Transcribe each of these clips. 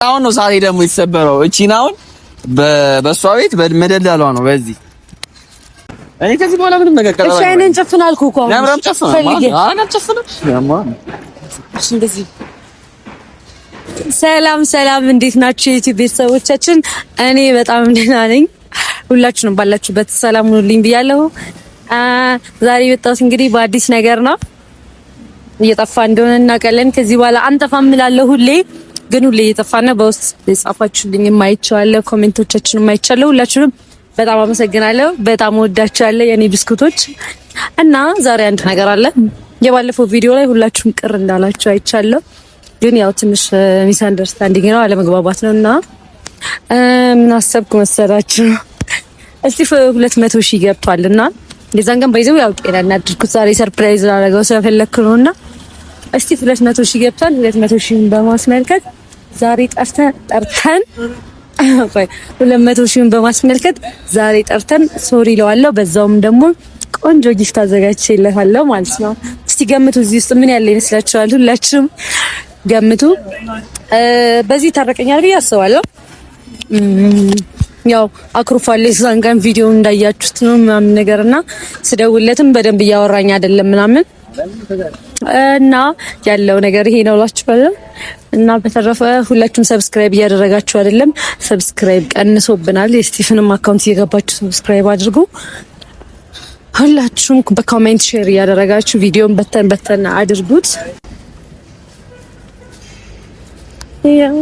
አሁን ነው ሳሪ ደግሞ የተሰበረው። እቺን አሁን በሷ ቤት በመደላሏ ነው በዚህ እኔ ከዚህ በኋላ ምንም ነገር ቀረበ። እሺ አይነን ጨፍን አልኩ እኮ ለምራም ጨፍን እንደዚህ። ሰላም እንዴት ናችሁ የዩቲዩብ ቤተሰቦቻችን? እኔ በጣም ደህና ነኝ። ሁላችሁንም ባላችሁበት ሰላም ሁኑልኝ ብያለሁ። ዛሬ የመጣሁት እንግዲህ በአዲስ ነገር ነው። እየጠፋ እንደሆነ እናውቃለን። ከዚህ በኋላ አንጠፋም እላለሁ ሁሌ እየጠፋን ነው። በውስጥ የጻፋችሁልኝ የማይቻለው ኮሜንቶቻችሁን የማይቻለው ሁላችሁንም በጣም አመሰግናለሁ። በጣም ወዳችኋለሁ የኔ ብስኩቶች። እና ዛሬ አንድ ነገር አለ። የባለፈው ቪዲዮ ላይ ሁላችሁም ቅር እንዳላችሁ አይቻለሁ። ግን ያው ትንሽ ሚስ አንደርስታንዲንግ ነው፣ አለመግባባት ነውና ምን አሰብኩ መሰላችሁ? እስቲ 200 ሺህ ገብቷልና የዛን ቀን ባይዘው ያው ጤና እናድርኩት ዛሬ ሰርፕራይዝ ላደርገው ስለፈለኩ ነውና እስቲ 200 ሺህ ገብቷል። 200 ሺህን በማስመልከት ዛሬ ጠርተን 200 ሺህን በማስመልከት ዛሬ ጠርተን ሶሪ ለዋለው በዛውም ደግሞ ቆንጆ ጊፍት አዘጋጅቼለታለሁ ማለት ነው። እስቲ ገምቱ እዚህ ውስጥ ምን ያለ ይመስላችኋል? ሁላችሁም ገምቱ። በዚህ ታረቀኛል ብዬ አስባለሁ። ያው አክሩፋል የዛን ቀን ቪዲዮ እንዳያችሁት ነው ምናምን ነገርና ስደውለትም በደንብ እያወራኝ አይደለም ምናምን እና ያለው ነገር ይሄ ነው እላችኋለሁ። እና በተረፈ ሁላችሁም ሰብስክራይብ እያደረጋችሁ አይደለም፣ ሰብስክራይብ ቀንሶብናል። የስቲፍንም አካውንት እየገባችሁ ሰብስክራይብ አድርጉ። ሁላችሁም በኮሜንት ሼር እያደረጋችሁ ቪዲዮን በተን አድርጉት። ያው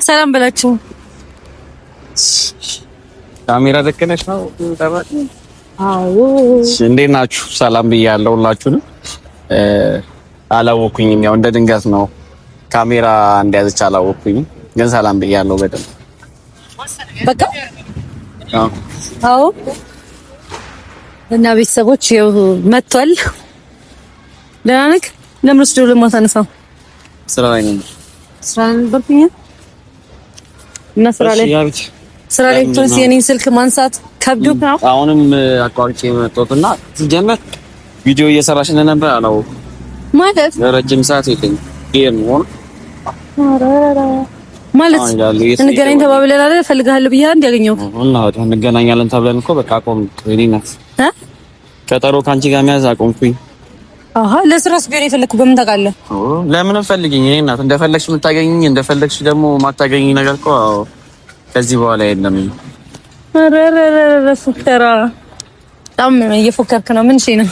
ሰላም በላችሁ። ካሜራ ደቀነሽ ነው ተባለ። አዎ እንዴት ናችሁ? ሰላም ብያለሁ ሁላችሁንም። አላወኩኝም፣ ያው እንደ ድንገት ነው ካሜራ እንደያዘች አላወኩኝም፣ ግን ሰላም ብያለሁ በደንብ በቃ። አዎ እና ቤተሰቦች ይኸው መጥቷል። ደህና ነህ? ለምን ወስደው ለማታነሳው? ስራ ላይ ነኝ። ስራ ነበርኩኝ እና ስራ ላይ ትንሽ የኔን ስልክ ማንሳት ከብዶክ ነው። አሁንም አቋርጬ መጥቶትና ሲጀመር ቪዲዮ እየሰራሽ እንደነበር አላወኩም ማለት ረጅም ሰዓት ይልኝ ጌም ነው ማለት እንገናኝ ተባብለን አይደል? እፈልግሃለሁ ብዬ አንድ ያገኘው እና እንገናኛለን ተብለን እኮ በቃ አቆም እኔናት ቀጠሮ ካንቺ ጋር መያዝ አቆምኩኝ። አሃ ለስራስ ቢሆን የፈለኩ በምን ታውቃለህ? ለምን ፈልጊኝ እኔ እናት እንደፈለግሽ የምታገኚኝ እንደፈለግሽ ደግሞ ማታገኚኝ ነገር እኮ ከዚህ በኋላ የለም። ፉከራ በጣም እየፎከርክ ነው። ምን ነው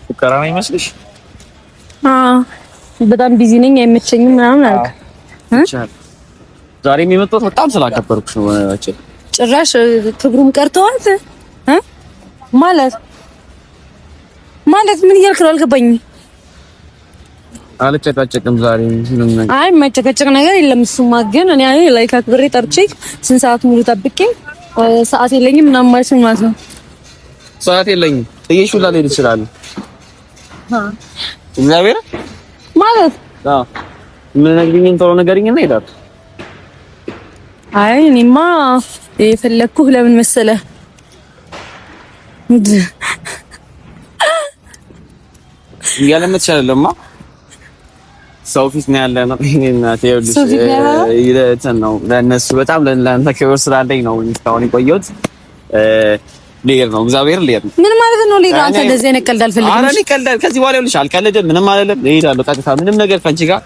ፉከራ ነው ይመስልሽ? በጣም ቢዚ ነኝ አይመቸኝም ምናምን አልክ። ዛሬ የሚመጣው በጣም ስላከበርኩሽ ነው። ጭራሽ ክብሩም ቀርተዋል ማለት ምን እያልክ ነው? አልገባኝም። አልጨቃጨቅም ዛሬ ምንም ነገር። አይ የማይጨቃጨቅ ነገር የለም። እሱማ ግን እኔ ላይክ አክብሬ ጠርቼ ስንት ሰዓት ሙሉ ጠብቄ ሰዓት የለኝም ምናምን ማለት ነው። ሰዓት የለኝም እየሹላ ልሄድ እችላለሁ። እግዚአብሔር ማለት ምን ነገርኝ ተው ነገርኝና ሄዳል። አይ እኔማ የፈለኩህ ለምን መሰለህ ያለመት ይችላልማ ሰው ፊት ነው ያለ ነው። እኔና ተይልሽ ነው ለነሱ በጣም ለእናንተ ክብር ስላለኝ ነው እስካሁን የቆየሁት። ሌር ነው እግዚአብሔር ሌር ነው። ምን ማለት ነው ሌር? አንተ እንደዚህ አይነት ቀልድ አልፈልግም። አረ እኔ ቀልድ ከዚህ በኋላ ይኸውልሽ አልቀልድም፣ ምንም አይደለም። እሄዳለሁ ቀጥታ። ምንም ነገር ከአንቺ ጋር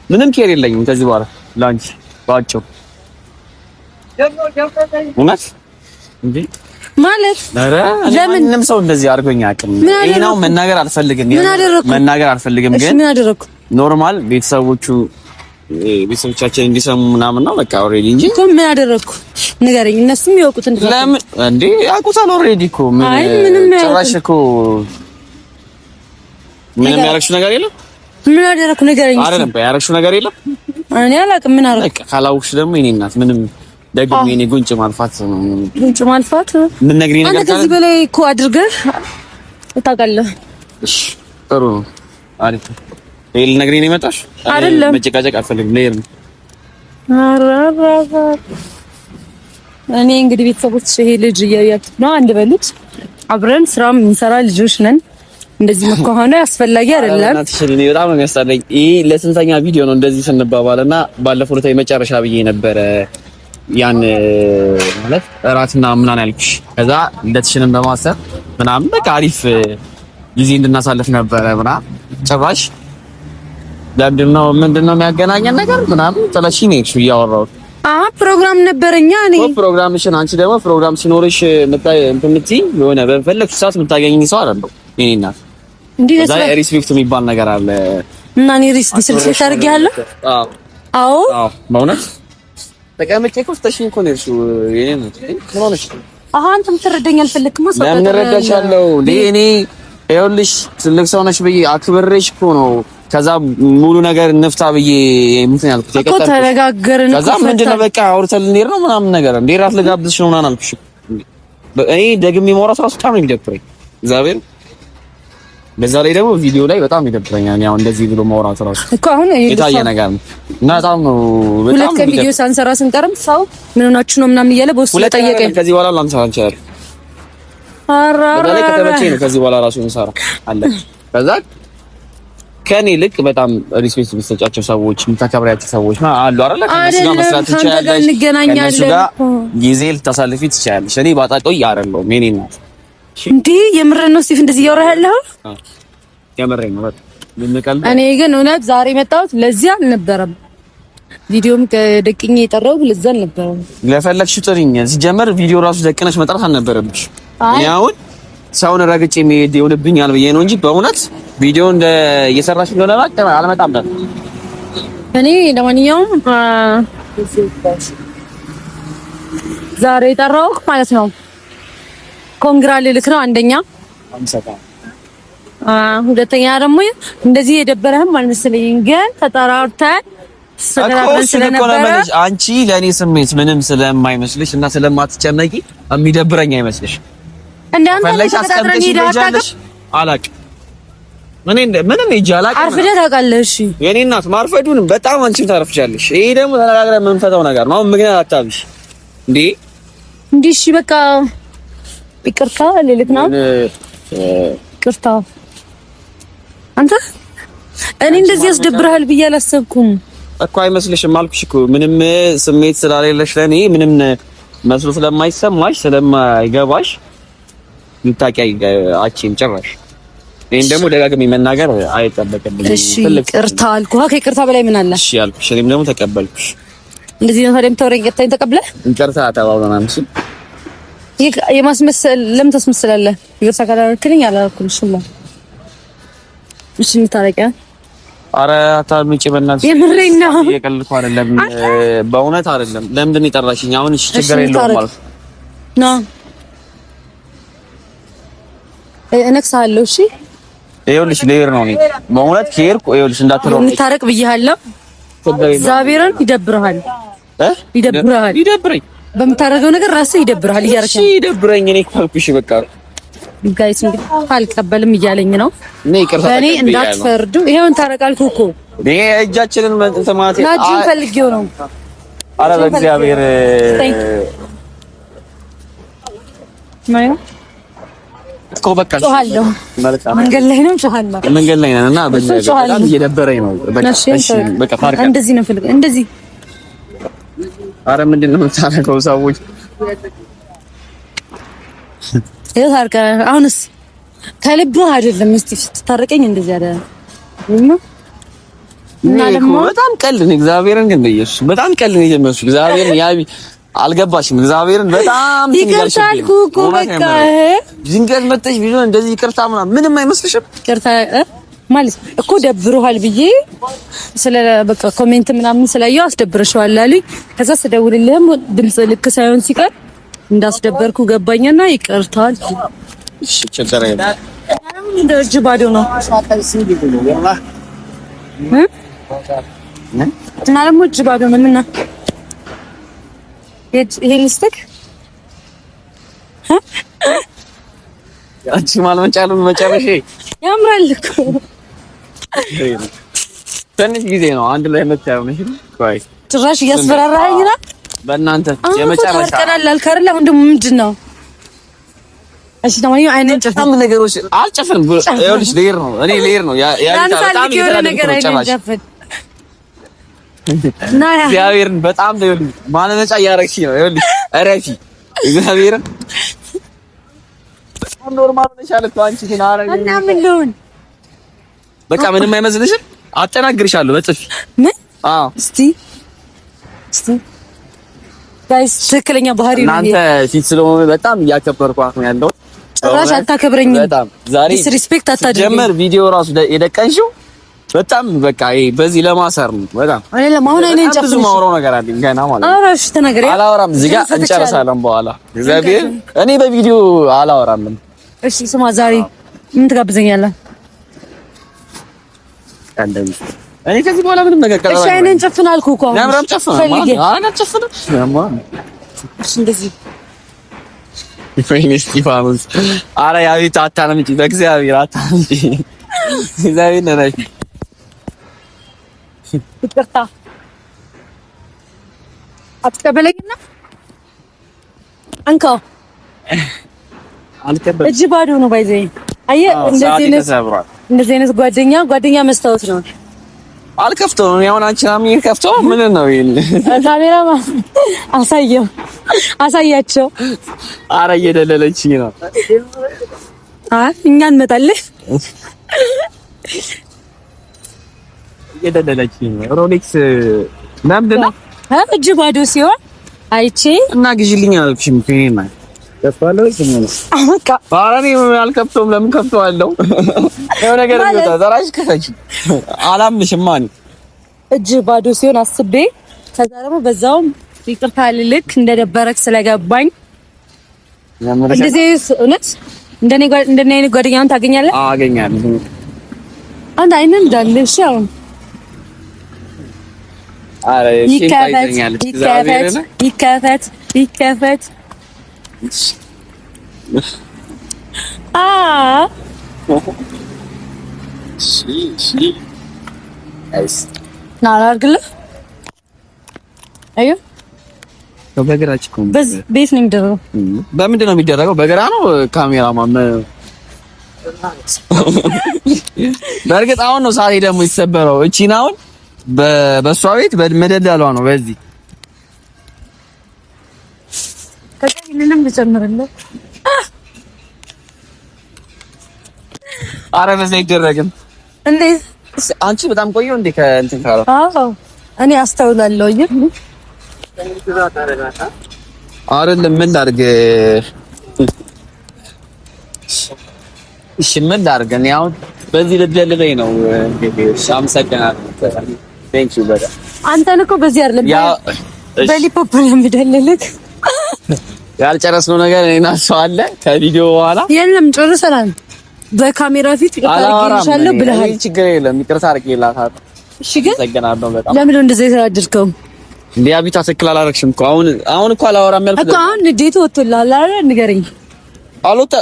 ምንም ኬር የለኝም ከዚህ በኋላ ላንቺ ባጭው እውነት እንዴ ማለት ለምን ምንም ሰው እንደዚህ አድርጎኝ አያውቅም። ይሄ ነው መናገር አልፈልግም፣ ግን ምን አደረኩ? ኖርማል ቤተሰቦቻችን እንዲሰሙ ምናምን ነው በቃ ኦሬዲ እንጂ እኮ ምን አደረኩ ንገረኝ። እነሱም ይወቁት እንደዛ ለምን እንዴ ያውቁታል ኦሬዲ እኮ ምን ጭራሽ እኮ ምንም ያደረግሽው ነገር የለም ምን አደረኩ ንገረኝ። አይደለም ያረግሽው ነገር የለም እኔ አላውቅም። ምን አደረኩ? በቃ ካላውቅሽ ደግሞ የኔ እናት ምንም ደግሜ እኔ ጉንጭ ማልፋት ምን ነግሪኝ ነገር አንተ ከዚህ በላይ እኮ አድርገህ ታውቃለህ። እሺ ጥሩ ነው። አሪፍ ይል ነግሪኝ ነው የመጣሽ አይደለም። መጨቃጨቅ አልፈልግም። ለይር ነው እኔ እንግዲህ ቤተሰቦች ይሄ ልጅ እያያችሁ ነው። አንድ በሉት አብረን ስራም እንሰራ ልጆች ነን። እንደዚህ መከሆነ አስፈላጊ አይደለም። እናትሽልኝ በጣም ነው የሚያስጠላኝ። ይሄ ለስንተኛ ቪዲዮ ነው እንደዚህ ስንባባልና ባለፈው ለታይ መጨረሻ ብዬ ነበረ ያን ማለት እራትና ምናምን ያልኩሽ። ከዛ እንደትሽንም በማሰብ ምናምን በቃ አሪፍ ጊዜ እንድናሳልፍ ነበረ ምናምን ጭራሽ ምንድነው የሚያገናኘን ነገር ምናምን ጥለሽኝ ነው እሱ እያወራሁ ፕሮግራም ነበረኛ እኔ ፕሮግራምሽን አንቺ ደግሞ ፕሮግራም ሲኖርሽ የምትይ የሆነ በፈለግሽ ሰዓት የምታገኝኝ ሰው አይደለም። የእኔ እናት እንዴ ሪስፔክት የሚባል ነገር አለ እና እኔ ሪስፔክት አድርጌያለሁ። አዎ በእውነት ተቀምጬ እኮ ስተሽኝ እኮ ነው እርሱ የኔ እናት ምን ሆነሽ? አንተም ትረዳኝ አልፈለክም ሰው ለምን እረዳሻለሁ እንዴ? እኔ ይኸውልሽ ትልቅ ሰው ነሽ ብዬ አክብሬሽ እኮ ነው ከዛ ሙሉ ነገር እንፍታ ብዬ እንትን ያልኩት እኮ ተነጋገርን። ከዛ ምንድነው በቃ አውርተን ልንሄድ ነው ምናምን ነገር እንዴ ራት ልጋብዝሽ ነው ምናምን አልኩሽ። እኔ ደግሜ ማውራት ራሱ በጣም ነው የሚደብረኝ እግዚአብሔር። በዛ ላይ ደግሞ ቪዲዮ ላይ በጣም ይደብረኛል። ያው እንደዚህ ብሎ ማውራት ራሱ እኮ አሁን የታየ ነገር ነው እና በጣም ነው ሁለት ቀን ቪዲዮ ሳንሰራ ስንቀርም ሰው ምን ሆናችሁ ነው ምናምን እያለ በውስጥ ጠየቀኝ። ከዚህ በኋላ ላንሰራ እንችላለን። በዛ ላይ ከተመቸኝ ነው ከዚህ በኋላ ራሱ እንሰራ አለ። ከዛ ከኔ ልክ በጣም ሪስፔክት የሚሰጫቸው ሰዎች የምታከብሪያቸው ሰዎች አሉ አይደል? ከነሱ ጋር መስራት ትችያለሽ፣ ከነሱ ጋር ጊዜ ልታሳልፊ ትችያለሽ። እኔ ባጣቆይ አይደለሁም የኔ እናት። እንዴ የምሬን ነው ስቲቭ እንደዚህ እያወራህ ያለው? የምሬን ነው በጣም። እኔ ግን እውነት ዛሬ መጣሁት ለዚህ አልነበረም። ቪዲዮም ደቅኜ የጠራሁት ለዛ አልነበረም። ለፈለግሽው ጥሪኝ። ሲጀመር ቪዲዮ ራሱ ደቅነሽ መጥራት አልነበረብሽ። እኔ አሁን ሰውን ረግጬ የሚሄድ ይሆንብኛል ብዬ ነው እንጂ በእውነት ቪዲዮ እንደ እየሰራሽ እንደሆነ አልመጣም ነበር። እኔ ለማንኛውም ዛሬ የጠራሁት ማለት ነው ኮንግራ ልልክ ነው አንደኛ። ሁለተኛ ደግሞ እንደዚህ የደበረህም አልመሰለኝም፣ ግን ተጠራርተን ስለነበረ አንቺ ለእኔ ስሜት ምንም ስለማይመስልሽ እና ስለማትጨነቂ የሚደብረኝ አይመስልሽ እንዳንተ ተከታትረን ሄዳታለሽ። አላውቅም ምንም ሄጄ አላውቅም። አርፍደህ ታውቃለህ? እሺ የኔ እናት ማርፈዱንም በጣም አንቺም ታረፍቻለሽ። ይሄ ደግሞ ተነጋግረን የምንፈታው ነገር ነው። አሁን ምክንያት አታብሽ እንዴ? እሺ በቃ ይቅርታ ልልክ ነው። ይቅርታ አንተ እኔ እንደዚህ ያስደብርሃል ብዬ አላሰብኩም እኮ። አይመስልሽም አልኩሽ እኮ ምንም ስሜት ስላሌለሽ ለኔ ምንም መስሎ ስለማይሰማሽ ስለማይገባሽ ልታቂያይ አቺም ጭራሽ እኔን ደግሞ ደጋግሜ መናገር አይጠበቅብኝም። እሺ ይቅርታ አልኩህ። ከይቅርታ በላይ ምን አለ? እሺ አልኩሽ። እኔም ደግሞ ተቀበልኩሽ። እንደዚህ ነው ታዲያ የምታወራኝ? ይቅርታኝ ተቀብለህ ይቅርታ ተባብለናል። እሺ የማስመሰል ለምን ታስመስላለህ? ይቅርታ ካላልክልኝ አላልኩልሽም። እሺ እንታረቂያ። ኧረ አታምጪ በእናትሽ። የምሬን ነው። የቀልኩ አይደለም በእውነት አይደለም። ለምንድን ነው የጠራሽኝ? አሁን እሺ ችግር የለውም ማለት ነው። እነክሳለሁ። እሺ ይኸውልሽ ልሄድ ነው እኔ በእውነት ከሄድኩ ይኸውልሽ እንዳትረው እንታረቅ ብዬሃለሁ። እግዚአብሔርን ይደብርሃል ይደብረኝ በምታደርገው ነገር ራስህ ይደብርሃል። እያረከ እሺ ይደብረኝ። እኔ ካልኩሽ በቃ ጋይስ እንግዲህ አልቀበልም እያለኝ ነው። እኔ እንዳትፈርዱ። ይሄው እንታረቃልኩ እኮ ይሄ እጃችንን ተማቴ ናጂን ፈልጌው ነው። ኧረ በእግዚአብሔር ማየው እኮ በቃ ጮሃለሁ። መንገድ ላይ ነው ጮሃለሁ። መንገድ ላይ ነን እና በጣም እየደበረኝ ነው። በቃ ፓርክ እንደዚህ ነው ፈልገው እንደዚህ። ኧረ ምንድን ነው የምታረገው? ሰዎች ይኸው ታርቀናል። አሁንስ ከልብህ አይደለም እስቲ ስትታረቀኝ እንደዚህ አይደል እና ደግሞ በጣም ቀልድ እግዚአብሔርን ግን በኢየሱስ በጣም ቀልድ ነው የጀመርሽው። እግዚአብሔርን ያቢ አልገባሽም። እግዚአብሔርን በጣም ይቅርታ አልኩ እኮ በቃ ድንገት መጥተሽ ቢሆን እንደዚህ ይቅርታ ምንም አይመስልሽም? ይቅርታ ማለት እኮ ደብሮሃል ብዬ ስለ በቃ ኮሜንት ምናምን ስላየው አስደብረሽዋል አሉኝ። ከዛ ስደውልልህም ድምጽ ልክ ሳይሆን ሲቀር እንዳስደበርኩ ገባኝና ይቅርታ አልኩ። እሺ ቸገረኝ። እንደ እጅ ባዶ ነው። እና ደግሞ እጅ ባዶ ምን ነው ይሄ ልስጥክ አንቺ ማልመጫሉ መጨረሻ ያምራል እኮ ትንሽ ጊዜ ነው አንድ ላይ መታየው ነው። ቆይ ጭራሽ እያስፈራራኸኝ ነው። በእናንተ የመጨረሻ ቀላል አልከረለ አሁን ደግሞ ምንድን ነው? እሺ ደግሞ አይነን ጨፍን ነገሮች አልጨፍንም። ይኸውልሽ ልሄድ ነው እኔ ልሄድ ነው ያ በጣም ነገር አይነን ጨፍን እግዚአብሔርን በጣም ይኸውልሽ ማለመጫ እያደረግሽ ነው። ይኸውልሽ እረፊ እግዚአብሔርን በጣም ኖርማል ነሽ አለ እኮ አንቺ ግን አረጋኝ እና ምን ልሁን በቃ ምንም አይመስልሽም? አጠናግርሻለሁ በጥፊ ምን? አዎ እስቲ ጋይስ ትክክለኛ ባህሪ ነው። እናንተ ፊት ስለሆነ በጣም እያከበርኳት ነው ያለው። ጭራሽ አታከብረኝም። በጣም ዛሬ ዲስሪስፔክት አታድርጊ። ጀመር ቪዲዮ ራሱ የደቀንሽው በጣም በቃ በዚህ ለማሰር ነው። በጣም እኔ ለማሁን አይነን ጨፍን ብዙ ማውራው ነገር አለኝ ገና ማለት ነው። አራሽ ተናገሪ። አላወራም እዚህ ጋር እንጨርሳለን በኋላ እግዚአብሔር እኔ በቪዲዮ አላወራም። እሺ ስማ ዛሬ ምን ትጋብዘኛለህ? እኔ ከዚህ በኋላ ምንም ነገር ቀረበ። እሺ አይነን ጨፍን አልኩህ እኮ ለምራም ጨፍን አና ጨፍን እሺ እንደዚህ ይፈይን እስጢፋኖስ አረ ያዊት አታነምጪ በእግዚአብሔር አታነምጪ እግዚአብሔር ነሽ ይቅርታ አትቀበለኝና አንካ አልቀበል እጅ ባዶ ነው ባይዘኝ። አየህ እንደዚህ አይነት ጓደኛ መስታወት ነው። አልከፍተውም ያው አንቺ አሚን ከፍተው ምን ነው ይል ካሜራ አሳያቸው። አረ እየደለለችኝ ነው። እኛ እንመጣለን። እየደለለችኝ ነው። ሮሌክስ ምንድን ነው እጅ ባዶ ሲሆን አይቼ እና ግዢልኝ አልኩሽም ከኔና ከፍቷለሁ ይሰኛል። አሁን ባራኔ አልከፍተውም። ለምን ከፍተዋለሁ? የሆነ ነገር ነው ዘራሽ ከፈች አላምንሽም ማን እጅ ባዶ ሲሆን አስቤ ከዛ ደግሞ በዛውም ይቅርታ ልልክ እንደደበረክ ስለገባኝ እንደዚህ እውነት እንደኔ አይነት ጓደኛውን ታገኛለህ? አገኛለሁ። አንተ አይነን እንዳለሽ አሁን አረ ይከፈት ናላርግልህ አዩ በግራችሁ ኮም ቤት ነው የሚደረገው። በምንድን ነው የሚደረገው? በግራ ነው ካሜራማን። በእርግጥ አሁን ነው ሳሪ ደግሞ የተሰበረው። እቺን አሁን በሷ ቤት በመደዳሏ ነው በዚህ ከዚህ ልጨምርልህ። ኧረ በዛ አይደረግም እንዴ! አንቺ በጣም ቆየው እንዴ ከእንትን ካለው? አዎ እኔ አስተውላለሁ። አይደለም ምን ላድርግ? እሺ ምን ላድርግ? እኔ አሁን በዚህ ልደልለኝ ነው እንግዲህ። አመሰግናለሁ። ቴንክ ዩ በጣም። አንተን እኮ በዚህ አይደለም በሊፖፕ ነው የምደልልህ። ያልጨረስነው ነገር እኔና እሷ አለ ከቪዲዮ በኋላ የለም ጨርሰናል። በካሜራ ፊት ይቀርታለሁ ብለሃል። ችግር የለም ይቅርታ አድርጌላታል። እሺ ግን አመሰግናለሁ በጣም። ለምን እንደዚህ የተናደድከው? እንዴ አቢታ ትክክል አላደረግሽም እኮ አሁን እኮ አላወራም ያልኩት እኮ አሁን እንዴት ወጥቶልሃል አይደል? ንገረኝ። አልወጣ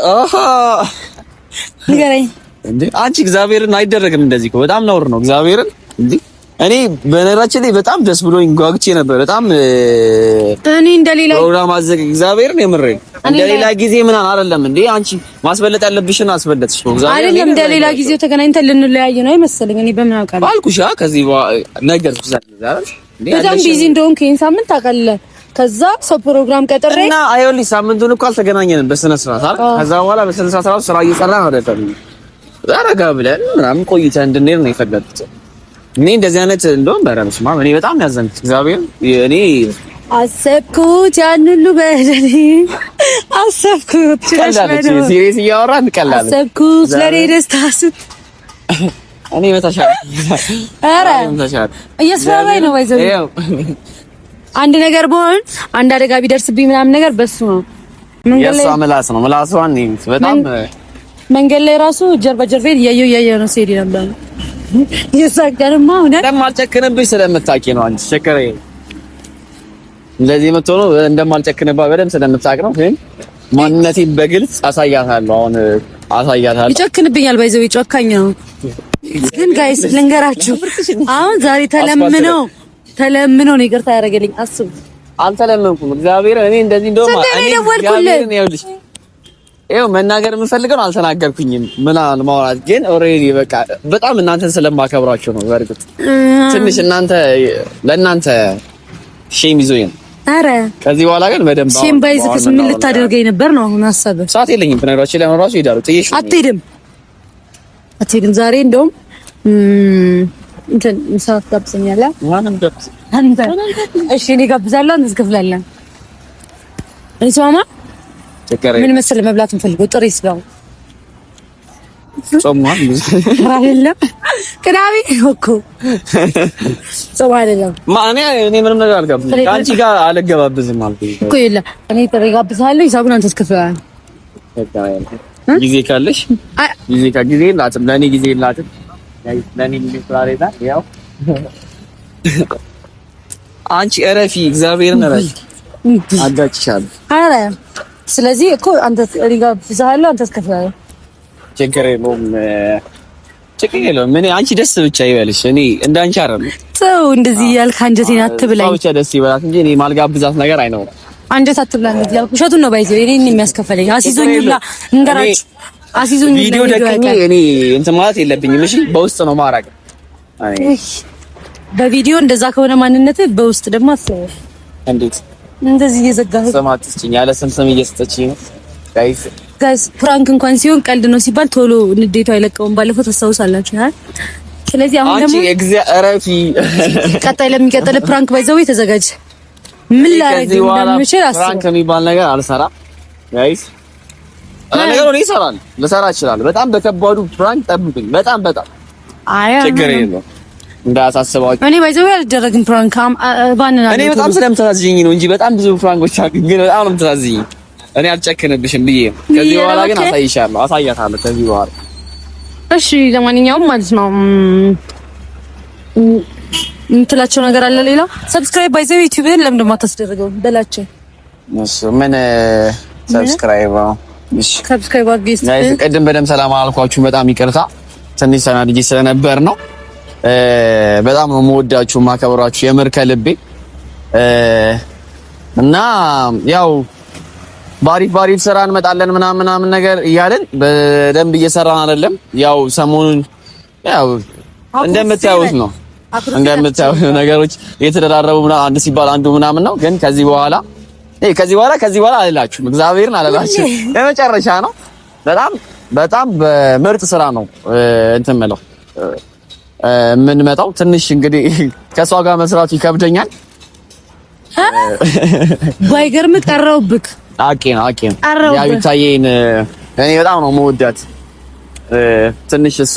ንገረኝ እንዴ አንቺ እግዚአብሔርን አይደረግም እንደዚህ እኮ በጣም ነውር ነው እግዚአብሔርን እንዴ እኔ በነገራችን ላይ በጣም ደስ ብሎኝ ጓግቼ ነበር በጣም እኔ እንደሌላ ፕሮግራም አዘግ እግዚአብሔርን የምረኝ እንደሌላ ጊዜ ምን አይደለም እንዴ አንቺ ማስበለጥ ያለብሽን አስበለጥሽ ነው እግዚአብሔር አይደለም እንደሌላ ጊዜው ተገናኝተን ልንለያይ ነው አይመስልኝ እኔ በምን አውቃለሁ አልኩሽ ከዚህ ነገርኩሽ አይደል በጣም ቢዚ እንደሆንክ ይሄን ሳምንት ታውቃለህ ከዛ ሰው ፕሮግራም ቀጥሬ እና አይወሊ ሳምንቱን እኮ አልተገናኘንም በስነ ስርዓት አይደል ከዛ በኋላ በስነ ስርዓት ስራ እየሰራን አይደለም ዛሬጋ ብለን ምናምን ቆይተን እንድንሄድ ነው የፈለኩት እኔ እንደዚህ አይነት እንደውም በረምስ ማም እኔ በጣም ያዘንኩት እግዚአብሔር እኔ አሰብኩት ያን ሁሉ በደኔ አሰብኩት ሲሪየስ እያወራን ቀላል አሰብኩት ለኔ ደስታ ስት እኔ መታሻል አረ መታሻል እየስፈራኝ ነው ወይዘሮ አንድ ነገር በሆን አንድ አደጋ ቢደርስብኝ ምናምን ነገር በሱ ነው መንገድ ላይ ምላስ ነው ምላስዋን በጣም መንገድ ላይ ራሱ ጀርባ ጀርቤን ያየው ነው ሲሄድ ነበር የሳቀርማ እውነት እንደማልጨክንብሽ ስለምታውቂ ነው አንቺ ሸከረ እንደዚህ የምትሆነው እንደማልጨክንባት በደንብ ስለምታውቅ ነው። ግን ማንነቴን በግልጽ አሳያታለሁ። አሁን አሳያታለሁ። ይጨክንብኛል፣ ባይዘው ጨካኝ ነው። ግን ጋይስ ልንገራችሁ፣ አሁን ዛሬ ተለምኖ ነው ይቅርታ ያደረገልኝ። አስቡ። አልተለመንኩም። እግዚአብሔር እኔ እንደዚህ እንደውም እግዚአብሔርን ይኸውልሽ፣ ይኸው መናገር የምፈልገው አልተናገርኩኝም። ምናምን ማውራት ግን ኦልሬዲ በቃ በጣም እናንተን ስለማከብራችሁ ነው። በእርግጥ ትንሽ ለእናንተ ሼም ይዞኝ ነው። ኧረ ከዚህ በኋላ ግን በደንብ ሼም ባይዝክስ ምን ልታደርገኝ ነበር ነው አሁን ሀሳብ። ሰዓት የለኝም። ብነግራችሁ ላይ ራሱ ሄዳለሁ። ጥዬሽ አትሄድም። ዛሬ እንደውም እንትን ሰዓት ጋብዘኛለህ። አንተ እሺ፣ እኔ ጋብዛለሁ፣ አንተ ትከፍላለህ። እኔ ሰማማ ምን መሰለህ መብላት እንፈልገው ጥሬ ስጋው ጾሟል አይደለም? ቅዳሜ እኮ ጾም አይደለም። ማን እኔ ምንም ነገር አልጋብዝም። ከአንቺ ጋር አልገባብዝም አልኩኝ እኮ። የለ እኔ ጥሬ ጋብዛለሁ፣ ሂሳቡን አንተ ትከፍላለህ። ጊዜ ካለሽ ጊዜ የላትም። ለእኔ ጊዜ የላትም። ለእኔ ጊዜ ስላሌላ ያው አንቺ እረፊ፣ እግዚአብሔርን እረፊ፣ አጋጭሻለሁ። ኧረ ስለዚህ እኮ አንተ ጥሬ ጋብዛለሁ፣ አንተ ትከፍላለህ። ችግር የለውም። ምን አንቺ ደስ ብቻ ይበልሽ። እኔ እንዳንቺ አይደለም። ተው እንደዚህ ያልክ አንጀቴን አትብላኝ። ብቻ ደስ ይበላት እንጂ እኔ ማልጋብዛት ነገር አይኖርም። አንጀት አትብላ እንደዚህ ያልኩ ውሸቱን ነው ባይዘው። እኔ የሚያስከፈለኝ አሲዞኝ ብላ እንገራችሁ። አሲዞኝ ቪዲዮ ደቅኜ እኔ እንትን ማለት የለብኝም። እሺ በውስጥ ነው ማራቅ። በቪዲዮ እንደዛ ከሆነ ማንነት በውስጥ ደግሞ አስበው። እንዴት እንደዚህ እየዘጋህ ሰማት ትችኝ ያለ ስም እየሰጠችኝ ነው ጋይስ ፕራንክ እንኳን ሲሆን ቀልድ ነው ሲባል ቶሎ ንዴቱ አይለቀውም። ባለፈው ታስታውሳላችሁ አይደል? ስለዚህ አሁን ደግሞ እግዚአብሔርፊ ቀጣይ ለሚቀጥል ፕራንክ ባይዘው ተዘጋጅ። ምን ላረግ እንደምችል አስብ። ፕራንክ የሚባል ነገር አልሰራም ጋይስ። ነገሩ ነው ይሰራል፣ ልሰራ ይችላል። በጣም በከባዱ ፕራንክ ጠብቁኝ። በጣም ችግር የለውም እንዳያሳስባችሁ። እኔ ባይዘው ያልደረግን ፕራንክ ባንና እኔ በጣም ስለምታሳዝኝ ነው እንጂ በጣም ብዙ ፕራንኮች አሉ። ግን በጣም ነው የምታሳዝኝ። እኔ አልጨክንብሽም ብዬ ከዚህ በኋላ ግን አሳያታለሁ ከዚህ በኋላ። እሺ ለማንኛውም ማለት ነው የምትላቸው ነገር አለ ሌላ? ሰብስክራይብ ባይዘው ዩቲዩብን ለምን ደሞ አታስደርገው በላቸው። እሺ ምን ሰብስክራይብ አድርጊ። ቅድም በደምብ ሰላም አላልኳችሁ፣ በጣም ይቅርታ። ትንሽ ሰናድጄ ስለነበር ነው። በጣም ነው የምወዳችሁ ማከብራችሁ የምር ከልቤ እና ያው ባሪፍ ስራ እንመጣለን ምናምን ነገር እያልን በደንብ እየሰራን አይደለም። ያው ሰሞኑን ያው እንደምታዩት ነገሮች እየተደራረቡ አንድ ሲባል አንዱ ምናምን ነው። ግን ከዚህ በኋላ አልላችሁም፣ እግዚአብሔርን አልላችሁም። የመጨረሻ ነው። በጣም በምርጥ ስራ ነው እንትን የምለው የምንመጣው። ትንሽ እንግዲህ ከሷ ጋር መስራቱ ይከብደኛል። ባይገርም ቀረውብክ አቄ ነው ያው ይታየኝ። እኔ በጣም ነው የምወዳት። ትንሽ እሷ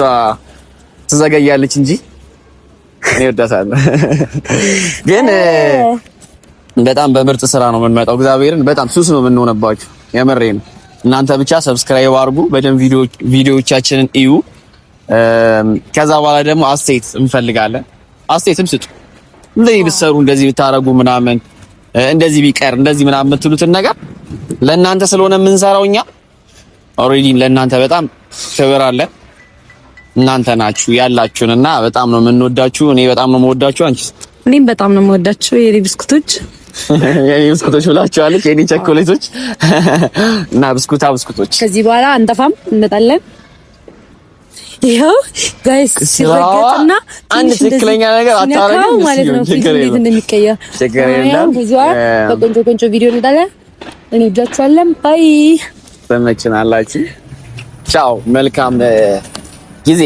ትዘገያለች እንጂ እኔ ወዳታለሁ። ግን በጣም በምርጥ ስራ ነው የምንመጣው። እግዚአብሔርን በጣም ሱስ ነው የምንሆነባችሁ። የምሬን ነው። እናንተ ብቻ ሰብስክራይብ አድርጉ፣ በደንብ ቪዲዮዎቻችንን እዩ። ከዛ በኋላ ደግሞ አስተያየት እንፈልጋለን። አስተያየትም ስጡ። እንደዚህ ብትሰሩ፣ እንደዚህ ብታረጉ ምናምን፣ እንደዚህ ቢቀር፣ እንደዚህ ምናምን የምትሉትን ነገር ለእናንተ ስለሆነ የምንሰራው እኛ ኦልሬዲ ለእናንተ በጣም ክብር አለን። እናንተ ናችሁ ያላችሁንና በጣም ነው የምንወዳችሁ። እኔ በጣም ነው የምወዳችሁ። አንቺስ? እኔም በጣም ነው የምወዳችሁ። የኔ ብስኩቶች ብላችኋለች፣ የኔ ቸኮሌቶች እና ብስኩቶች። ከዚህ በኋላ አንጠፋም፣ እንመጣለን። ይኸው ጋይስ ሲረጋጥና አንድ ትክክለኛ ነገር አታረጋግጥ ማለት ነው። እንዴት እንደሚቀየር ችግር የለም። በቆንጆ ቪዲዮ እንጣለን። እኔ እጃችኋለሁ። ባይ ተመችናላችሁ። ቻው፣ መልካም ጊዜ